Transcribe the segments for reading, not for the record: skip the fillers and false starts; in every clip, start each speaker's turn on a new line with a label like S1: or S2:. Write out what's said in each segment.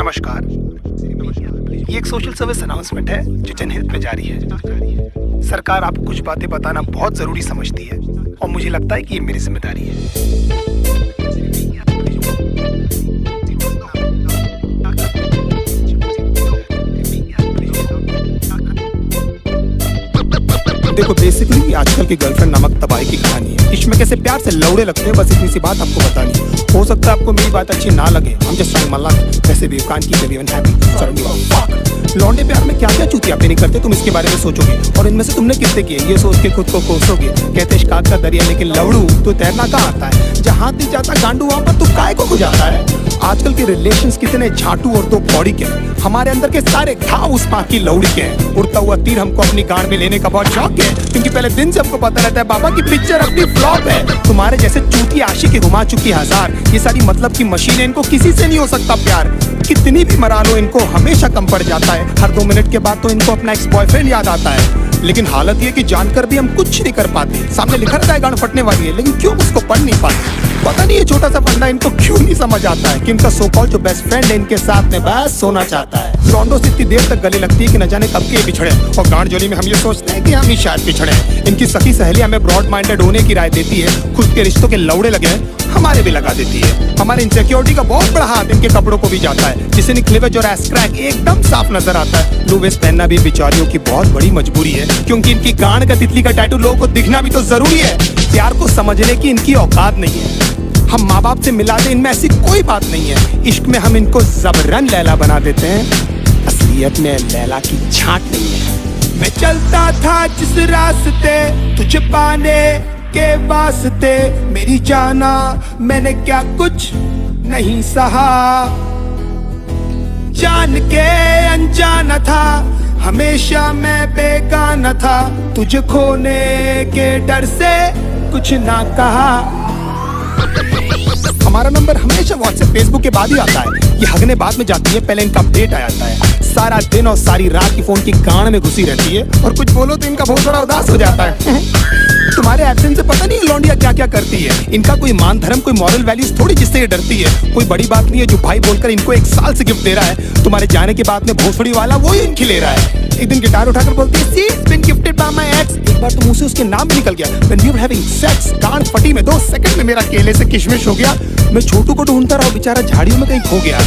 S1: नमस्कार। ये एक सोशल सर्विस अनाउंसमेंट है जो जनहित में जारी है। सरकार आपको कुछ बातें बताना बहुत जरूरी समझती है और मुझे लगता है कि ये मेरी जिम्मेदारी है। देखो बेसिकली आजकल की गर्लफ्रेंड नामक तबाही की कहानी है। इश्क में कैसे प्यार से लौड़े लगते हैं, बस इतनी सी बात आपको बतानी है। हो सकता है आपको मेरी बात अच्छी ना लगे, हम जस्ट ट्राइंग माय लक। वैसे भी you can't keep everyone happy, suddenly fuck. लौंडे प्यार में क्या क्या चूतिया नहीं करते, तुम इसके बारे में सोचोगे और इनमें से तुमने कितने किए ये सोच के खुद को कोसोगे। कहते शिकायत का दरिया लेकिन लवड़ू तो तैरना कहाँ आता है। जहाँ नहीं जाता गांडू वहाँ पर तू काय को जाता है। आजकल के रिलेशंस कितने झाटू और दो कौड़ी के हैं। हमारे अंदर के सारे घाव उस माँ की लौड़ी के हैं। उड़ता हुआ तीर हमको अपनी गाड़ में लेने का बहुत शौक है, क्योंकि पहले दिन से हमको पता रहता है बाबा की पिक्चर अपनी फ्लॉप है। तुम्हारे जैसे चूती आशिक घुमा चुकी हजार, ये सारी मतलब की मशीन है, इनको किसी से नहीं हो सकता प्यार। कितनी भी मरा लो इनको हमेशा कम पड़ जाता है। हर 2 मिनट के बाद तो इनको अपना एक्स बॉयफ्रेंड याद आता है। लेकिन हालत ये कि जानकर भी हम कुछ नहीं कर पाते। सामने लिखा रहता है गांड फटने वाली है, लेकिन क्यों उसको पढ़ नहीं पाते। पता नहीं ये छोटा सा फंडा इनको क्यों नहीं समझ आता है कि इनका सो कॉल्ड जो बेस्ट फ्रेंड है इनके साथ में बस सोना चाहता है। लॉन्डो से इतनी देर तक गले लगती है कि न जाने कब के बिछड़े, और गांड जोली में हम ये सोचते हैं कि हम ही शायद पिछड़े। इनकी सखी सहेली हमें ब्रॉड माइंडेड होने की राय देती है, खुद के रिश्तों के लौड़े लगे हमारे भी लगा देती है। हमारे इनसिक्योरिटी का बहुत बड़ा हाथ इनके कपड़ों को भी जाता है, जिससे निकलेवेज और एस क्रैक एकदम साफ नजर आता है। लो वेस्ट पहनना भी बेचारियों की बहुत बड़ी मजबूरी है, क्योंकि इनकी गांड का तितली का टैटू लोगों को दिखना भी तो जरूरी है। प्यार को समझने की इनकी औकात नहीं है। हम माँ बाप से मिला दे इनमें ऐसी कोई बात नहीं है। इश्क में हम इनको जबरन लैला बना देते हैं, असलियत में लैला की छांट नहीं है। मैं चलता था जिस रास्ते तुझे पाने के वास्ते, मेरी जाना मैंने क्या कुछ नहीं सहा। जान के अनजाना था, हमेशा मैं बेगाना था, तुझे खोने के डर से कुछ ना कहा। हमारा नंबर हमेशा व्हाट्सएप फेसबुक के बाद ही आता है। ये हगने बाद में जाती है, पहले इनका अपडेट आ जाता है। सारा दिन और सारी रात की फोन की गांड में घुसी रहती है, और कुछ बोलो तो इनका बहुत बड़ा उदास हो जाता है। तुम्हारे एब्सेंस से पता नहीं लौंडिया क्या क्या करती है। इनका कोई मान धर्म कोई मॉरल वैल्यूज थोड़ी जिससे ये डरती है। कोई बड़ी बात नहीं है जो भाई बोलकर इनको 1 साल से गिफ्ट दे रहा है। तुम्हारे जाने के बाद में भोसड़ी वाला वो ही इनकी ले रहा है। एक दिन गिटार उठाकर बोलती है, "See, it's been gifted by my ex." एक बार तो मुंह से उसके नाम भी निकल गया। When we were having sex, गांड फटी में 2 सेकंड में मेरा केले से किशमिश हो गया। मैं छोटू को ढूंढता रहा, बेचारा झाड़ियों में कहीं खो गया।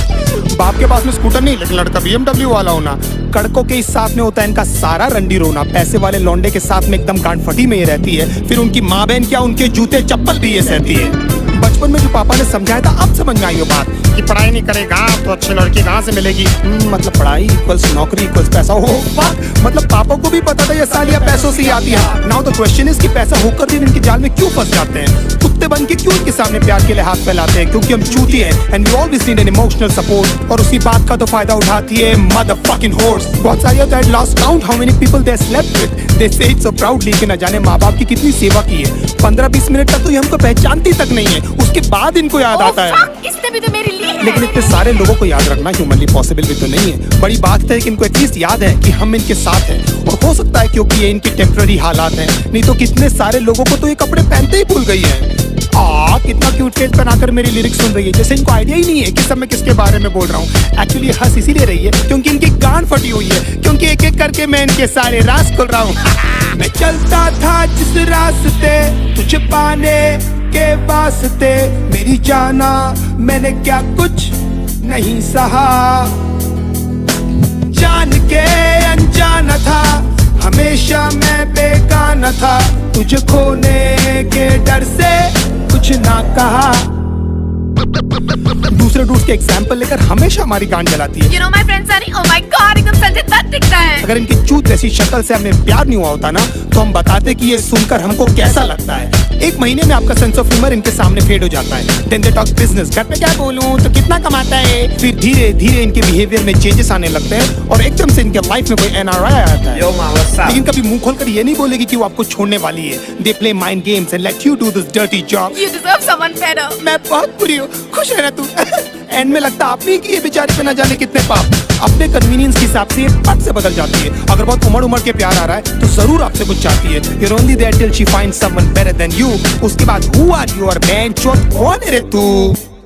S1: बाप के पास में स्कूटर नहीं, लेकिन लड़का BMW वाला होना। कड़कों के इस साथ में होता है इनका सारा रंडी रोना। पैसे वाले लौंडे के साथ में एकदम गांड फटी में ये रहती है। फिर उनकी माँ बहन क्या, उनके जूते चप्पल भी ये सहती है। बचपन में जो पापा ने समझाया था अब समझ में आई वो बात कि पढ़ाई नहीं करेगा तो अच्छी लड़की कहाँ से मिलेगी। मतलब पढ़ाई इक्वल्स नौकरी इक्वल्स पैसा। हो मतलब पापा को भी पता था ये सालियाँ पैसों से ही आती है। नाउ द क्वेश्चन इज कि पैसा होकर भी इनके जाल में क्यों फंस जाते हैं। कुत्ते बन के क्यों इनके सामने प्यार के लिए हाथ फैलाते हैं, क्योंकि हम चूती हैं and we always need an emotional support. और उसी बात का तो फायदा उठाती है मदरफकिंग होर्स। बहुत सारी होता है lost count how many people they slept with, they say it so proudly कि न जाने माँ बाप की कितनी सेवा की है। 15-20 मिनट तक तो ये हमको पहचानती तक नहीं है, उसके बाद इनको याद आता है।
S2: इसने भी तो मेरे लिए
S1: लेकिन इतने सारे लोगों को याद रखना ह्यूमनली पॉसिबल भी तो नहीं है। बड़ी बात है कि इनको एटलीस्ट याद है कि हम इनके साथ हैं, और हो सकता है क्योंकि ये इनकी टेम्पररी हालात हैं, नहीं तो कितने सारे लोगों को तो ये कपड़े पहनते ही भूल गई है। कितना क्यूट फेस बनाकर मेरी लिरिक्स सुन रही है, जैसे इनको आइडिया ही नहीं है कि सब मैं किसके बारे में बोल रहा हूँ। एक्चुअली हंस इसीलिए रही है क्योंकि इनकी गांड फटी हुई है, क्योंकि एक एक करके मैं इनके सारे राज खोल रहा हूँ। मैं चलता था जिस रास्ते तुझे पाने के वास्ते, मेरी जाना मैंने क्या कुछ नहीं सहा। जान के अनजाना था, हमेशा मैं बेगाना था, तुझे खोने के डर से कुछ ना कहा। दूसरे डूड्स के एग्जाम्पल लेकर हमेशा हमारी गांड जलाती है।
S2: You know my friend Sunny, oh my God, एकदम संजय दत्त दिखता है।
S1: अगर इनकी चूत जैसी शक्ल से हमें प्यार नहीं हुआ होता ना, तो हम बताते कि ये सुनकर हमको कैसा लगता है। 1 महीने में आपका सेंस ऑफ ह्यूमर इनके सामने फेड हो जाता है। देन दे टॉक बिजनेस, घर पे क्या बोलूं तो कितना कमाता है। फिर धीरे धीरे इनके बिहेवियर में चेंजेस आने लगते हैं, और एकदम से इनके लाइफ में कोई NRI आ जाता है। लेकिन कभी मुंह खोलकर ये नहीं बोलेगी कि वो आपको छोड़ने वाली है। They play mind games and let you do this dirty job.
S2: You deserve someone better.
S1: मैं बहुत बुरी हूँ, खुश है ना तू। एंड में लगता आपने कि ये बेचारे पे ना जाने कितने पाप। अपने कन्वीनियंस के हिसाब से ये पट से बदल जाती है। अगर बहुत उमड़ के प्यार आ रहा है तो जरूर आपसे कुछ चाहती है। You're only there till she finds someone better than you। उसके बाद who are you और man चोट कौन है रे तू।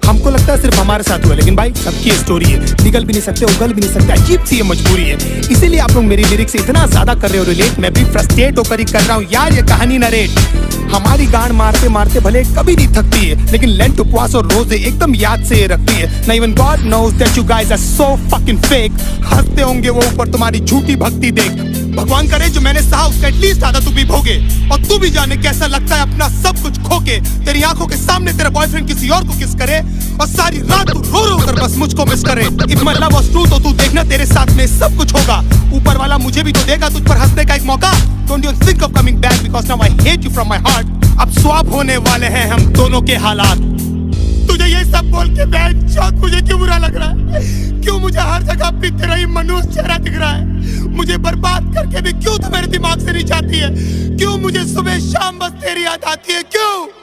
S1: हमको लगता है सिर्फ हमारे साथ हुआ, लेकिन भाई सबकी स्टोरी है। निकल भी नहीं सकते, उगल भी नहीं सकते, अजीब सी ये मजबूरी है। इसीलिए आप लोग मेरी लिरिक्स से इतना ज्यादा कर रहे हो रिलेट, मैं भी फ्रस्ट्रेट होकर ही कर रहा हूँ यार ये कहानी नरेट। हमारी गांड मारते मारते भले कभी नहीं थकती है, लेकिन लेंट उपवास और रोजे एकदम याद से ये रखती है ना। Even God knows that you guys are so fucking fake. हंसते होंगे वो ऊपर तुम्हारी झूठी भक्ति देख। भगवान करे जो मैंने सहा उसका एटलीस्ट आधा तू भी भोगे, और तू भी जाने कैसा लगता है अपना सब कुछ खो के। तेरी आंखों के सामने तेरा बॉयफ्रेंड किसी और को किस करे, और सारी रात तू रो रो कर बस मुझको मिस करे। If my love was true तो तू देखना तेरे साथ में सब कुछ होगा। ऊपर वाला मुझे भी तो देगा तुझ पर हंसने का एक मौका। Don't you think of coming back because now I hate you from my heart. अब स्वैप होने वाले हैं हम दोनों के हालात। तुझे ये सब बोल के मुझे क्यों बुरा लग रहा है? क्यों मुझे हर जगह पे तेरा ही मनुष्य चेहरा दिख रहा है? मुझे बर्बाद करके भी क्यों तो मेरे दिमाग से नहीं जाती है? क्यों मुझे सुबह शाम बस तेरी याद आती है? क्यों?